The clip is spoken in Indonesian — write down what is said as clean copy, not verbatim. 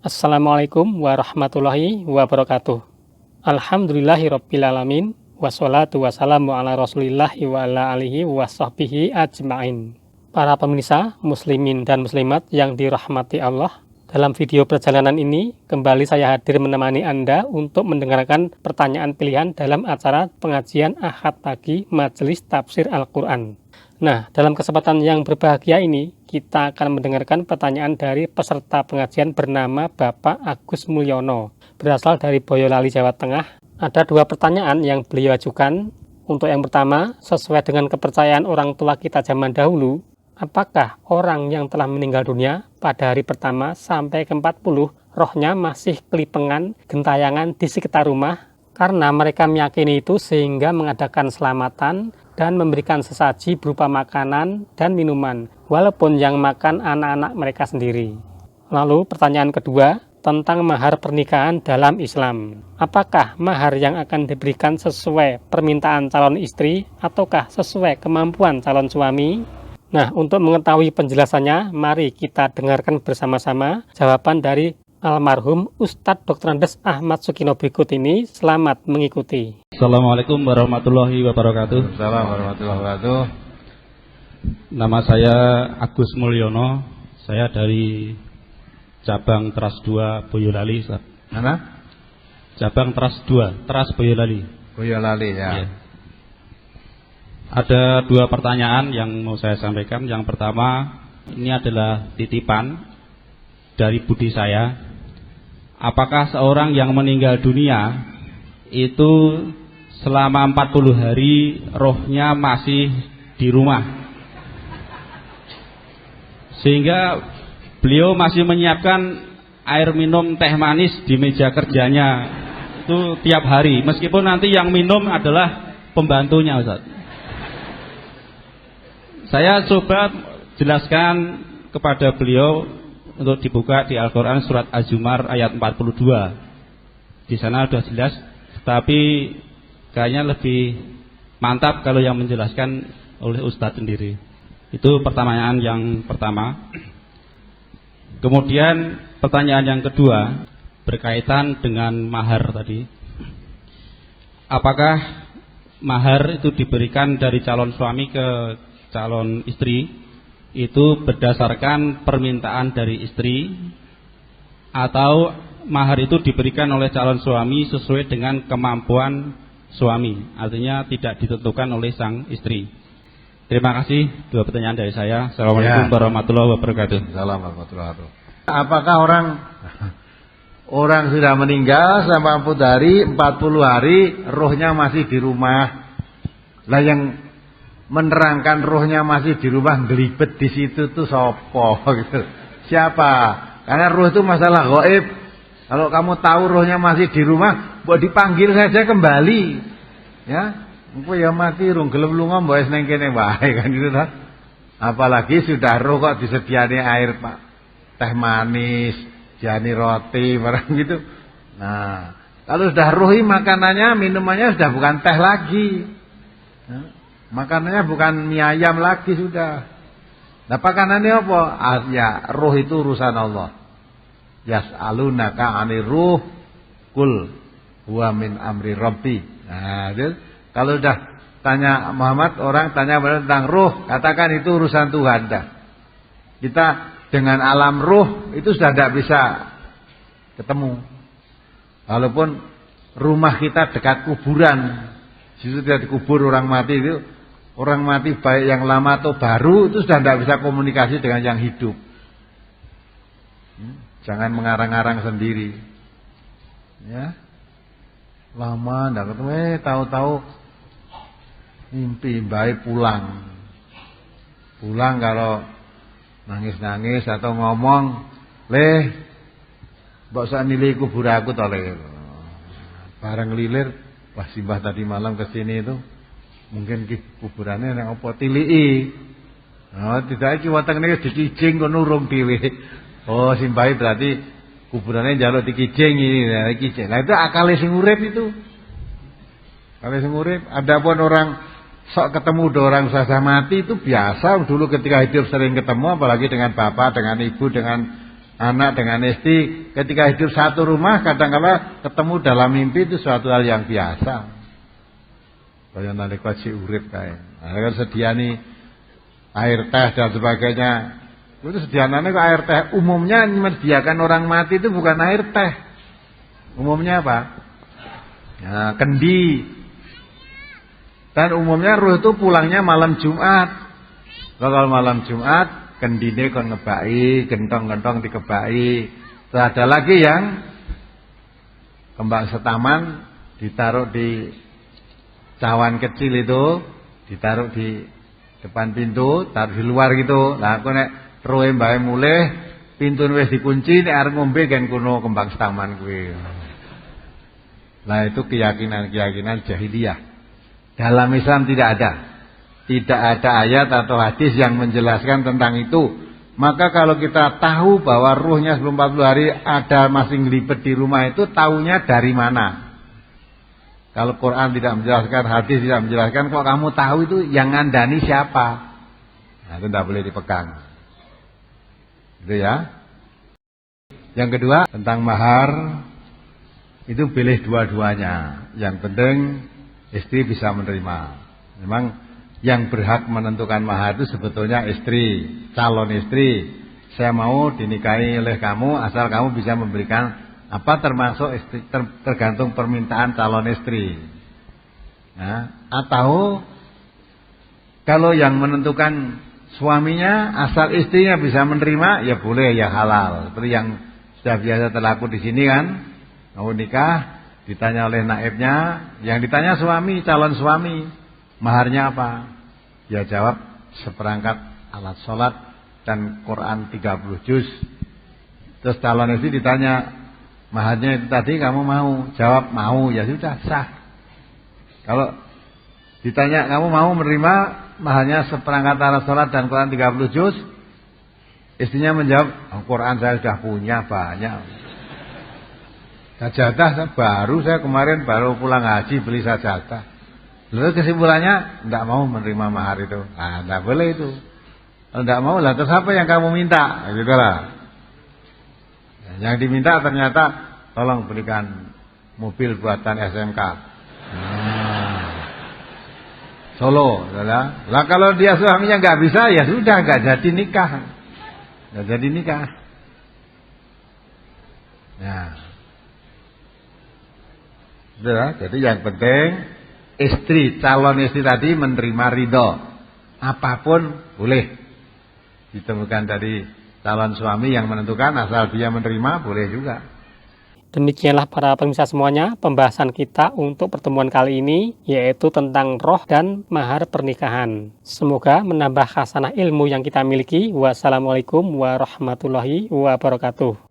Assalamualaikum warahmatullahi wabarakatuh. Alhamdulillahirrabbilalamin. Wassalatu wassalamu ala rasulillahi wa ala alihi wa sahbihi ajma'in. Para pemirsa, muslimin dan muslimat yang dirahmati Allah, dalam video perjalanan ini kembali saya hadir menemani Anda untuk mendengarkan pertanyaan pilihan dalam acara pengajian Ahad Pagi Majelis Tafsir Al-Quran. Nah, dalam kesempatan yang berbahagia ini, kita akan mendengarkan pertanyaan dari peserta pengajian bernama Bapak Agus Mulyono, berasal dari Boyolali, Jawa Tengah. Ada dua pertanyaan yang beliau ajukan. Untuk yang pertama, sesuai dengan kepercayaan orang tua kita zaman dahulu, apakah orang yang telah meninggal dunia pada hari pertama sampai ke-40, rohnya masih kelipengan, gentayangan di sekitar rumah? Karena mereka meyakini itu sehingga mengadakan selamatan dan memberikan sesaji berupa makanan dan minuman, walaupun yang makan anak-anak mereka sendiri. Lalu pertanyaan kedua, tentang mahar pernikahan dalam Islam. Apakah mahar yang akan diberikan sesuai permintaan calon istri ataukah sesuai kemampuan calon suami? Nah, untuk mengetahui penjelasannya, mari kita dengarkan bersama-sama jawaban dari almarhum Ustadz Dr. Andes Ahmad Sukino berikut ini. Selamat mengikuti. Assalamualaikum warahmatullahi wabarakatuh. Assalamualaikum warahmatullahi wabarakatuh. Nama saya Agus Mulyono. Saya dari cabang Teras 2 Boyolali. Mana? Cabang Teras 2, Teras Boyolali. Boyolali ya. Ya. Ada dua pertanyaan yang mau saya sampaikan. Yang pertama, ini adalah titipan dari budi saya. Apakah seorang yang meninggal dunia itu selama 40 hari rohnya masih di rumah, sehingga beliau masih menyiapkan air minum, teh manis di meja kerjanya itu tiap hari, meskipun nanti yang minum adalah pembantunya, Ustaz. Saya coba jelaskan kepada beliau untuk dibuka di Al-Quran surat Az-Zumar ayat 42. Di sana sudah jelas, tapi kayaknya lebih mantap kalau yang menjelaskan oleh Ustadz sendiri. Itu pertanyaan yang pertama. Kemudian pertanyaan yang kedua berkaitan dengan mahar tadi. Apakah mahar itu diberikan dari calon suami ke calon istri itu berdasarkan permintaan dari istri, atau mahar itu diberikan oleh calon suami sesuai dengan kemampuan suami, artinya tidak ditentukan oleh sang istri? Terima kasih, dua pertanyaan dari saya. Assalamualaikum warahmatullahi wabarakatuh. Assalamualaikum warahmatullahi wabarakatuh. Apakah orang sudah meninggal selama 40 hari rohnya masih di rumah? Lah yang menerangkan rohnya masih di rumah gelibet di situ tuh sopo gitu. Siapa? Karena roh itu masalah gaib. Kalau kamu tahu rohnya masih di rumah, buat dipanggil saja kembali. Ya, engko ya mati rung gelem lunga mbok wis nang kene wae kan gitu ta. Apalagi sudah roh kok disediani air, Pak. Teh manis, jani roti, barang gitu. Nah, kalau sudah rohi makanannya, minumannya sudah bukan teh lagi. Nah, makanannya bukan mie ayam lagi sudah. Nah, pakanannya apa? Ya, ruh itu urusan Allah. Yas'alunaka 'anir ruh kul huwa min amri rabbi. Nah, kalau sudah tanya Muhammad, orang tanya tentang ruh, katakan itu urusan Tuhan dah. Kita dengan alam ruh itu sudah tidak bisa ketemu. Walaupun rumah kita dekat kuburan, situ tidak dikubur orang mati itu. Orang mati baik yang lama atau baru itu sudah tidak bisa komunikasi dengan yang hidup. Jangan mengarang-arang sendiri. Ya, lama tidak ketemu, tahu-tahu mimpi baik pulang. Pulang kalau nangis-nangis atau ngomong, mbok sak nilai kubur aku to le. Bareng lilir, wah simbah tadi malam kesini itu mungkin kuburannya yang apa tilii. Oh, tidak iki weteng niki dikijing kono urung dhewe. Oh, simbahi berarti kuburannya njaluk dikijing ini, nah kijing. Nah itu akale sing urip itu. Akale sing urip, adapun orang sok ketemu orang susah mati itu biasa dulu ketika hidup sering ketemu, apalagi dengan bapak, dengan ibu, dengan Anak dengan istri ketika hidup satu rumah kadang-kala ketemu dalam mimpi itu suatu hal yang biasa. Kaya nalika si urip kae. Kan sediani air teh dan sebagainya. Itu sedianane kok air teh. Umumnya menyediakan orang mati itu bukan air teh. Umumnya apa? Ya, kendi. Dan umumnya ruh itu pulangnya malam Jumat. Kalau malam Jumat kendine kon ngebaki, gentong-gentong dikebaki. Terus ada lagi yang kembang setaman ditaruh di cawan kecil itu, ditaruh di depan pintu, taruh di luar gitu. Lah aku nek roe mbae mulih, pintu wis dikunci, nek arep ngombe gen kuno kembang setaman kuwi. Lah itu keyakinan-keyakinan jahiliyah. Dalam Islam tidak ada. Tidak ada ayat atau hadis yang menjelaskan tentang itu. Maka kalau kita tahu bahwa ruhnya sebelum 40 hari ada masih ngelipet di rumah itu, tahunya dari mana? Kalau Quran tidak menjelaskan, hadis tidak menjelaskan, kok kamu tahu itu yang ngandani siapa? Nah, itu tidak boleh dipegang. Gitu ya. Yang kedua, tentang mahar, itu pilih dua-duanya. Yang penting istri bisa menerima. Memang yang berhak menentukan mahar itu sebetulnya istri, calon istri. Saya mau dinikahi oleh kamu asal kamu bisa memberikan apa, termasuk istri, tergantung permintaan calon istri. Nah, atau kalau yang menentukan suaminya asal istrinya bisa menerima, ya boleh, ya halal. Seperti yang sudah biasa terlaku di sini kan, mau nikah ditanya oleh naibnya, yang ditanya suami, calon suami, maharnya apa? Dia jawab seperangkat alat sholat dan Quran 30 juz. Terus calon istri ditanya, maharnya itu tadi kamu mau? Jawab mau, ya sudah sah. Kalau ditanya kamu mau menerima maharnya seperangkat alat sholat dan Quran 30 juz, istrinya menjawab, Quran saya sudah punya banyak. Sajadah saya kemarin baru pulang haji beli sajadah. Lalu kesimpulannya tidak mau menerima mahar itu. Nah, tidak boleh itu. Kalau tidak mau, lah terus apa yang kamu minta? Gitu lah. Yang diminta ternyata tolong berikan mobil buatan SMK. Solo, saudara. Lah kalau dia suaminya nggak bisa, ya sudah, nggak jadi nikah. Nggak jadi nikah. Nah, sudah. Jadi yang penting istri, calon istri tadi menerima ridho. Apapun boleh. Ditemukan dari calon suami yang menentukan, asal dia menerima boleh juga. Demikianlah para pemirsa semuanya pembahasan kita untuk pertemuan kali ini, yaitu tentang roh dan mahar pernikahan. Semoga menambah khasanah ilmu yang kita miliki. Wassalamualaikum warahmatullahi wabarakatuh.